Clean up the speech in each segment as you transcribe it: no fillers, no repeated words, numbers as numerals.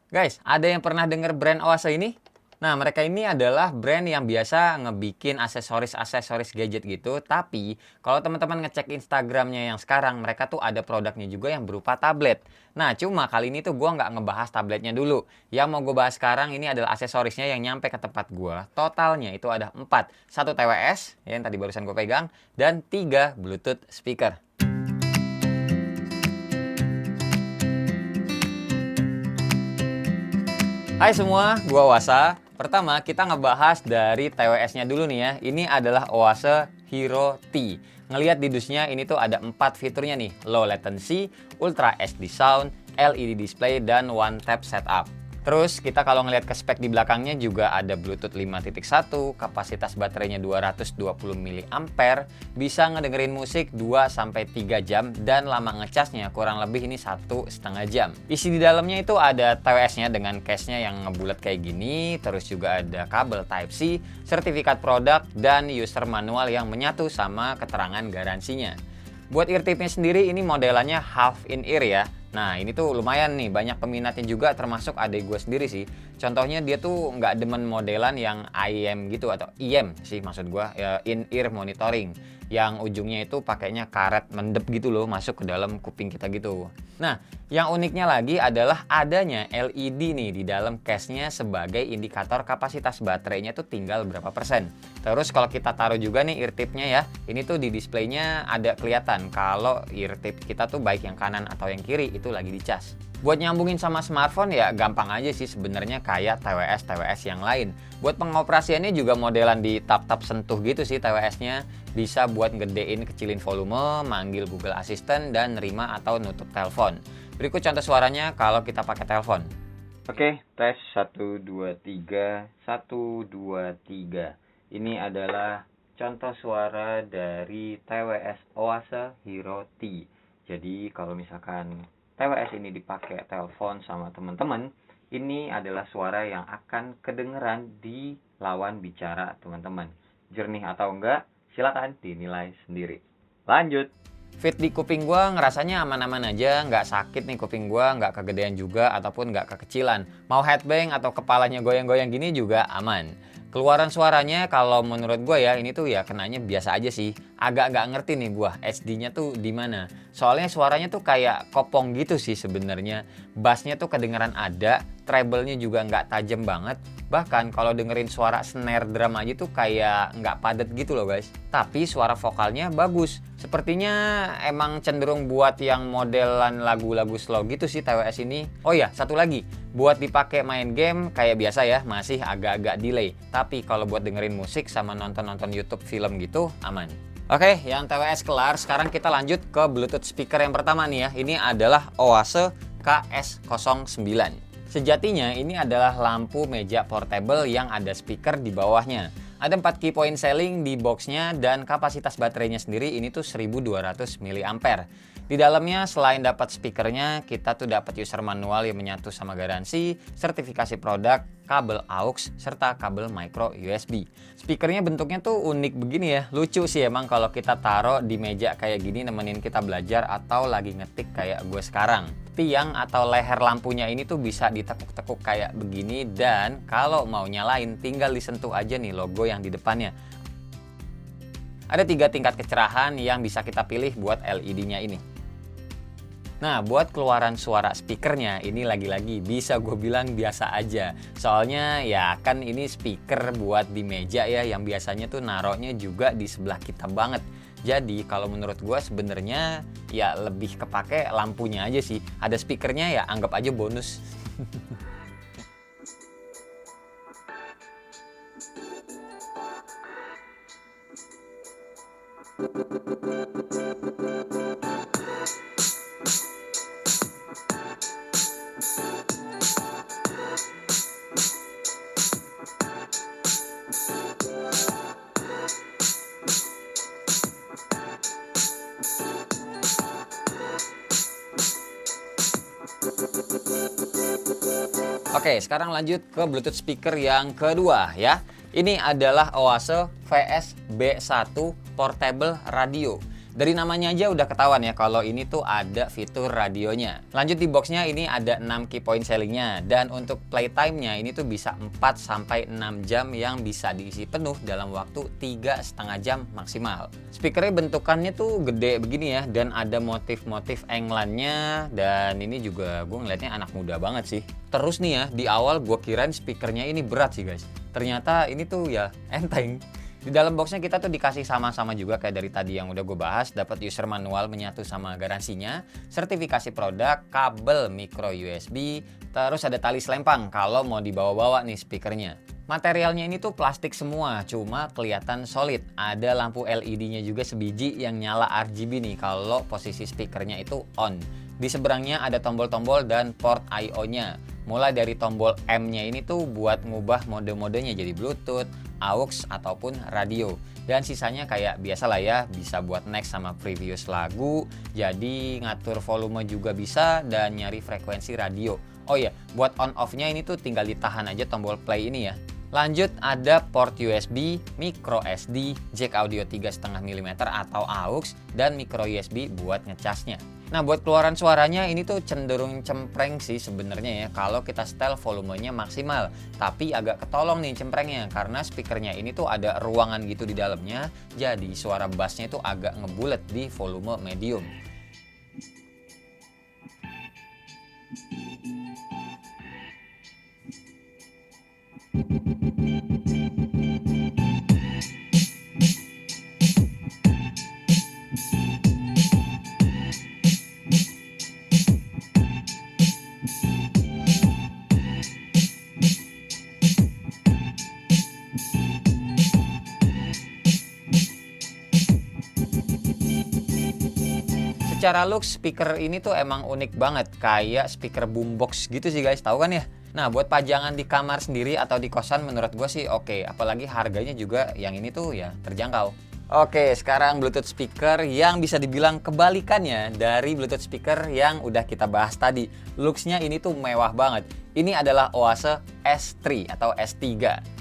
Guys, ada yang pernah denger brand Oase ini? Nah, mereka ini adalah brand yang biasa ngebikin aksesoris-aksesoris gadget gitu. Tapi, kalau teman-teman ngecek Instagramnya yang sekarang, mereka tuh ada produknya juga yang berupa tablet. Nah, cuma kali ini tuh gue nggak ngebahas tabletnya dulu. Yang mau gue bahas sekarang ini adalah aksesorisnya yang nyampe ke tempat gue. Totalnya itu ada 4. 1 TWS, yang tadi barusan gue pegang, dan 3 Bluetooth speaker. Hai semua, gua Wasa. Pertama, kita ngebahas dari TWS-nya dulu nih ya. Ini adalah Oase Hero T. Ngelihat di dusnya ini tuh ada 4 fiturnya nih. Low latency, Ultra HD sound, LED display, dan one tap setup. Terus kita kalau ngelihat ke spek di belakangnya juga ada Bluetooth 5.1, kapasitas baterainya 220 mAh, bisa ngedengerin musik 2-3 jam, dan lama ngecasnya kurang lebih ini 1,5 jam. Isi di dalamnya itu ada TWS-nya dengan case-nya yang ngebulat kayak gini, terus juga ada kabel Type-C, sertifikat produk, dan user manual yang menyatu sama keterangan garansinya. Buat ear tip-nya sendiri ini modelannya half in ear ya. Nah ini tuh lumayan nih, banyak peminatnya juga termasuk adik gue sendiri sih. Contohnya dia tuh nggak demen modelan yang IM gitu atau IM sih maksud gue, ya, in ear monitoring. Yang ujungnya itu pakainya karet mendep gitu loh, masuk ke dalam kuping kita gitu. Nah yang uniknya lagi adalah adanya LED nih di dalam case-nya sebagai indikator kapasitas baterainya tuh tinggal berapa persen. Terus kalau kita taruh juga nih ear tip-nya ya, ini tuh di displaynya ada kelihatan kalau ear tip kita tuh baik yang kanan atau yang kiri itu lagi dicas. Buat nyambungin sama smartphone ya gampang aja sih sebenarnya kayak TWS yang lain. Buat pengoperasiannya juga modelan di tap-tap sentuh gitu sih TWS-nya. Bisa buat ngedein kecilin volume, manggil Google Assistant, dan nerima atau nutup telepon. Berikut contoh suaranya kalau kita pakai telepon. Oke, tes 1 2 3 1 2 3. Ini adalah contoh suara dari TWS Oase Hero T. Jadi kalau misalkan TWS ini dipakai telepon sama teman-teman, ini adalah suara yang akan kedengeran di lawan bicara teman-teman. Jernih atau enggak, silakan dinilai sendiri. Lanjut. Fit di kuping gua ngerasanya aman-aman aja, nggak sakit nih kuping gua, nggak kegedean juga ataupun nggak kekecilan. Mau headbang atau kepalanya goyang-goyang gini juga aman. Keluaran suaranya kalau menurut gue ya ini tuh ya kenanya biasa aja sih. Agak nggak ngerti nih gue SD-nya tuh di mana. Soalnya suaranya tuh kayak kopong gitu sih sebenarnya. Bassnya tuh kedengeran ada, treble-nya juga nggak tajam banget. Bahkan kalau dengerin suara snare drum aja tuh kayak nggak padat gitu loh guys. Tapi suara vokalnya bagus. Sepertinya emang cenderung buat yang modelan lagu-lagu slow gitu sih TWS ini. Oh ya, satu lagi. Buat dipakai main game kayak biasa ya, masih agak-agak delay. Tapi kalau buat dengerin musik sama nonton-nonton YouTube film gitu, aman. Oke, yang TWS kelar, sekarang kita lanjut ke Bluetooth speaker yang pertama nih ya. Ini adalah Oase KS09. Sejatinya ini adalah lampu meja portable yang ada speaker di bawahnya. Ada 4 key point selling di boxnya dan kapasitas baterainya sendiri ini tuh 1200 mAh. Di dalamnya selain dapat speakernya, kita tuh dapat user manual yang menyatu sama garansi, sertifikasi produk, kabel aux, serta kabel micro USB. Speakernya bentuknya tuh unik begini ya, lucu sih emang kalau kita taruh di meja kayak gini nemenin kita belajar atau lagi ngetik kayak gue sekarang. Tiang atau leher lampunya ini tuh bisa ditekuk-tekuk kayak begini dan kalau mau nyalain tinggal disentuh aja nih logo yang di depannya. Ada 3 tingkat kecerahan yang bisa kita pilih buat LED-nya ini. Nah, buat keluaran suara speakernya ini lagi-lagi bisa gue bilang biasa aja. Soalnya ya kan ini speaker buat di meja ya yang biasanya tuh naroknya juga di sebelah kita banget. Jadi kalau menurut gue sebenarnya ya lebih kepake lampunya aja sih. Ada speakernya ya anggap aja bonus. Oke, sekarang lanjut ke Bluetooth speaker yang kedua ya. Ini adalah Oase VS B1 Portable Radio. Dari namanya aja udah ketahuan ya kalau ini tuh ada fitur radionya. Lanjut di boxnya ini ada 6 key point sellingnya, dan untuk playtime-nya ini tuh bisa 4-6 jam yang bisa diisi penuh dalam waktu 3,5 jam maksimal. Speakernya bentukannya tuh gede begini ya, dan ada motif-motif englannya, dan ini juga gue ngeliatnya anak muda banget sih. Terus nih ya, di awal gue kirain speakernya ini berat sih guys, ternyata ini tuh ya enteng. Di dalam boxnya kita tuh dikasih sama-sama juga kayak dari tadi yang udah gue bahas, dapat user manual menyatu sama garansinya, sertifikasi produk, kabel micro USB, terus ada tali selempang kalau mau dibawa-bawa nih speakernya. Materialnya ini tuh plastik semua, cuma kelihatan solid. Ada lampu LED-nya juga sebiji yang nyala RGB nih kalau posisi speakernya itu on. Di seberangnya ada tombol-tombol dan port I/O-nya. Mulai dari tombol M-nya ini tuh buat ngubah mode-modenya jadi Bluetooth, AUX ataupun radio. Dan sisanya kayak biasa lah ya, bisa buat next sama previous lagu, jadi ngatur volume juga bisa, dan nyari frekuensi radio. Oh iya, buat on off-nya ini tuh tinggal ditahan aja tombol play ini ya. Lanjut ada port USB, micro SD, jack audio 3,5 mm atau AUX, dan micro USB buat ngecasnya. Nah, buat keluaran suaranya ini tuh cenderung cempreng sih sebenarnya ya kalau kita setel volumenya maksimal. Tapi agak ketolong nih cemprengnya karena speakernya ini tuh ada ruangan gitu di dalamnya, jadi suara bassnya itu agak ngebulet di volume medium. Secara look speaker ini tuh emang unik banget, kayak speaker boombox gitu sih guys, tahu kan ya? Nah, buat pajangan di kamar sendiri atau di kosan menurut gue sih oke, apalagi harganya juga yang ini tuh ya terjangkau. Oke, sekarang Bluetooth speaker yang bisa dibilang kebalikannya dari Bluetooth speaker yang udah kita bahas tadi. Looks-nya ini tuh mewah banget. Ini adalah Oase S3 atau S3.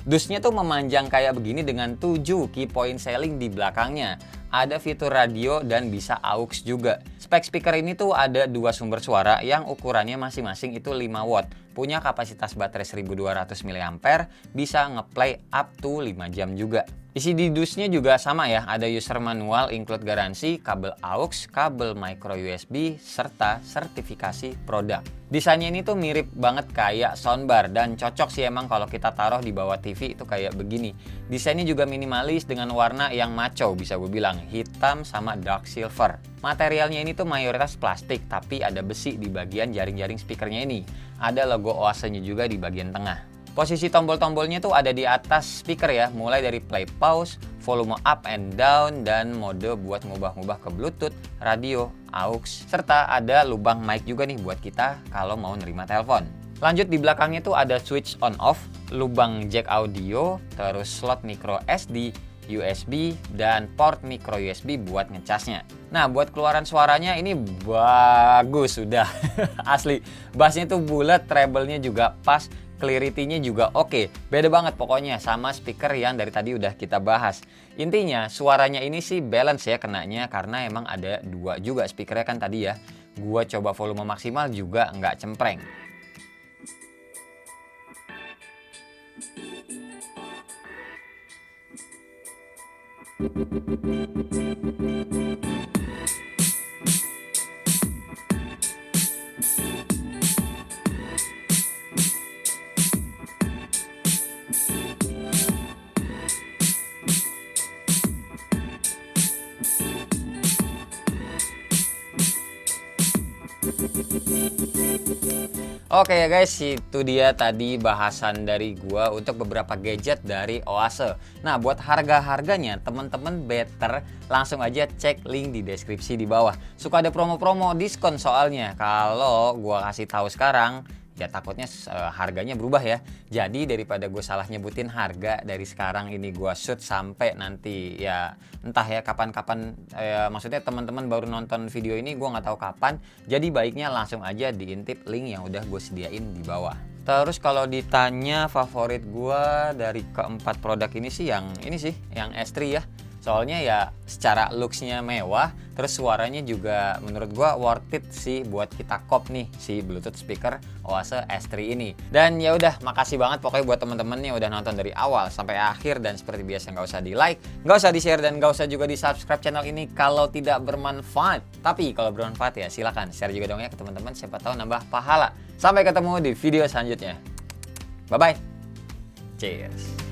Dusnya tuh memanjang kayak begini dengan 7 key point selling di belakangnya. Ada fitur radio dan bisa AUX juga. Spek speaker ini tuh ada 2 sumber suara yang ukurannya masing-masing itu 5 watt. Punya kapasitas baterai 1200 mAh, bisa ngeplay up to 5 jam juga. Isi di dusnya juga sama ya, ada user manual include garansi, kabel AUX, kabel micro USB, serta sertifikasi produk. Desainnya ini tuh mirip banget kayak soundbar dan cocok sih emang kalau kita taruh di bawah TV itu kayak begini. Desainnya juga minimalis dengan warna yang maco bisa gue bilang, hitam sama dark silver. Materialnya ini tuh mayoritas plastik tapi ada besi di bagian jaring-jaring speakernya ini. Ada logo Oase-nya juga di bagian tengah. Posisi tombol-tombolnya tuh ada di atas speaker ya, mulai dari play pause, volume up and down, dan mode buat ngubah-ngubah ke Bluetooth, radio, AUX, serta ada lubang mic juga nih buat kita kalau mau nerima telepon. Lanjut di belakangnya tuh ada switch on off, lubang jack audio, terus slot micro SD, USB, dan port micro USB buat ngecasnya. Nah, buat keluaran suaranya ini bagus sudah. Asli, bassnya tuh bulat, treble-nya juga pas, clarity-nya juga oke. Beda banget pokoknya sama speaker yang dari tadi udah kita bahas. Intinya suaranya ini sih balance ya kenanya, karena emang ada 2 juga speakernya kan tadi ya. Gua coba volume maksimal juga nggak cempreng. Oke ya guys, itu dia tadi bahasan dari gua untuk beberapa gadget dari Oase. Nah, buat harga-harganya teman-teman better langsung aja cek link di deskripsi di bawah. Suka ada promo-promo diskon soalnya. Kalau gua kasih tahu sekarang, ya takutnya harganya berubah ya. Jadi daripada gue salah nyebutin harga dari sekarang ini gue shoot sampai nanti ya entah ya kapan-kapan, maksudnya teman-teman baru nonton video ini gue nggak tahu kapan. Jadi baiknya langsung aja diintip link yang udah gue sediain di bawah. Terus kalau ditanya favorit gue dari keempat produk ini sih yang ini sih, yang S3 ya. Soalnya ya secara looks-nya mewah, terus suaranya juga menurut gua worth it sih buat kita kop nih si Bluetooth speaker Oase S3 ini. Dan ya udah, makasih banget pokoknya buat temen-temen yang udah nonton dari awal sampai akhir. Dan seperti biasa nggak usah di like, nggak usah di share, dan nggak usah juga di subscribe channel ini kalau tidak bermanfaat. Tapi kalau bermanfaat ya silakan share juga dong ya ke teman-teman, siapa tahu nambah pahala. Sampai ketemu di video selanjutnya. Bye bye. Cheers.